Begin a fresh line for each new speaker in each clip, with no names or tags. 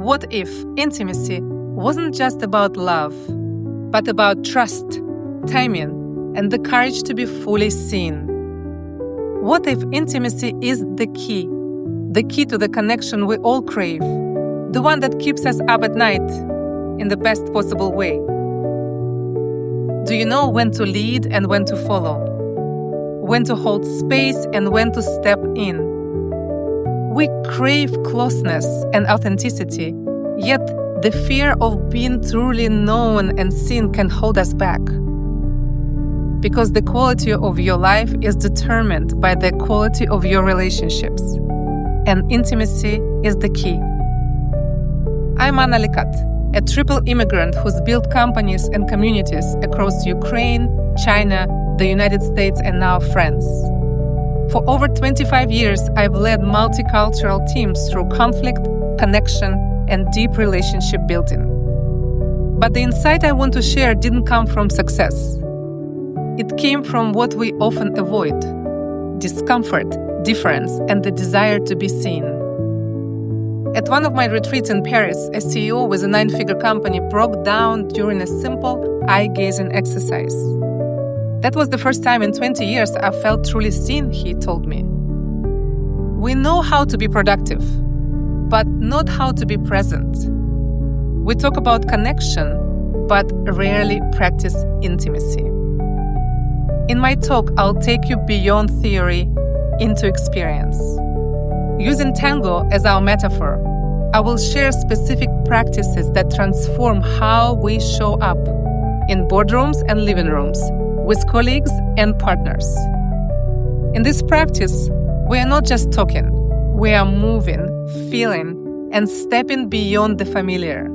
What if intimacy wasn't just about love, but about trust, timing, and the courage to be fully seen? What if intimacy is the key to the connection we all crave, the one that keeps us up at night in the best possible way? Do you know when to lead and when to follow? When to hold space and when to step in? We crave closeness and authenticity, yet the fear of being truly known and seen can hold us back. Because the quality of your life is determined by the quality of your relationships, and intimacy is the key. I'm Anna Lecat, a triple immigrant who's built companies and communities across Ukraine, China, the United States, and now France. For over 25 years, I've led multicultural teams through conflict, connection, and deep relationship building. But the insight I want to share didn't come from success. It came from what we often avoid: discomfort, difference, and the desire to be seen. At one of my retreats in Paris, a CEO with a 9-figure company broke down during a simple eye-gazing exercise. That was the first time in 20 years I felt truly seen, he told me. We know how to be productive, but not how to be present. We talk about connection, but rarely practice intimacy. In my talk, I'll take you beyond theory into experience. Using tango as our metaphor, I will share specific practices that transform how we show up in boardrooms and living rooms, with colleagues and partners. In this practice, we are not just talking, we are moving, feeling, and stepping beyond the familiar.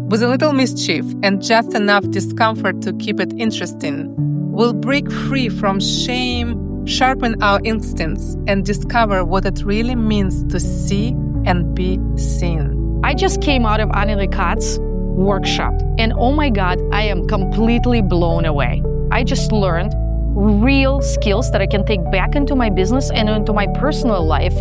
With a little mischief and just enough discomfort to keep it interesting, we'll break free from shame, sharpen our instincts, and discover what it really means to see and be seen.
I just came out of Anna Lecat's workshop, and oh my God, I am completely blown away. I just learned real skills that I can take back into my business and into my personal life.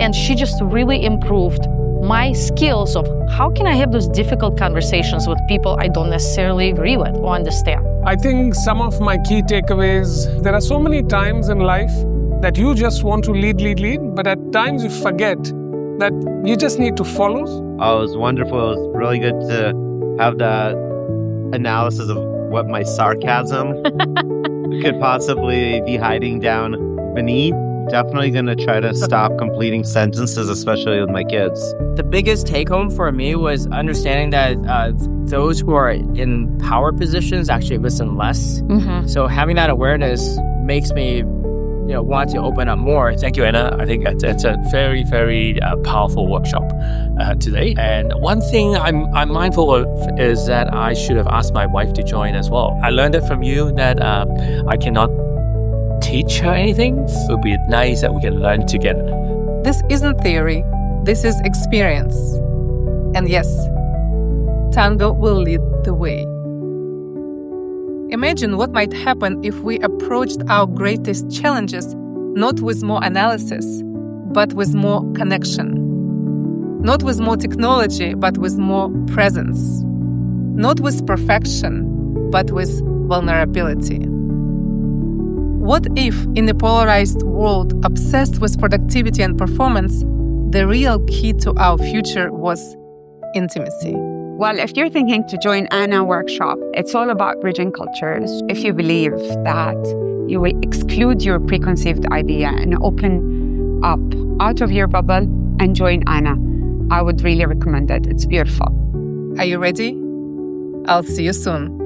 And she just really improved my skills of how can I have those difficult conversations with people I don't necessarily agree with or understand.
I think some of my key takeaways, there are so many times in life that you just want to lead, but at times you forget that you just need to follow.
Oh, it was wonderful. It was really good to have that analysis of what my sarcasm could possibly be hiding down beneath. Definitely going to try to stop completing sentences, especially with my kids.
The biggest take home for me was understanding that those who are in power positions actually listen less.
Mm-hmm.
So having that awareness makes me want to open up more.
Thank you, Anna. I think it's a very, very powerful workshop today. And one thing I'm mindful of is that I should have asked my wife to join as well. I learned it from you that I cannot teach her anything. It would be nice that we can learn together.
This isn't theory, this is experience. And yes, tango will lead the way. Imagine what might happen if we approached our greatest challenges not with more analysis, but with more connection. Not with more technology, but with more presence. Not with perfection, but with vulnerability. What if, in a polarized world obsessed with productivity and performance, the real key to our future was intimacy?
Well, if you're thinking to join Anna workshop, it's all about bridging cultures. If you believe that you will exclude your preconceived idea and open up out of your bubble and join Anna, I would really recommend it. It's beautiful.
Are you ready? I'll see you soon.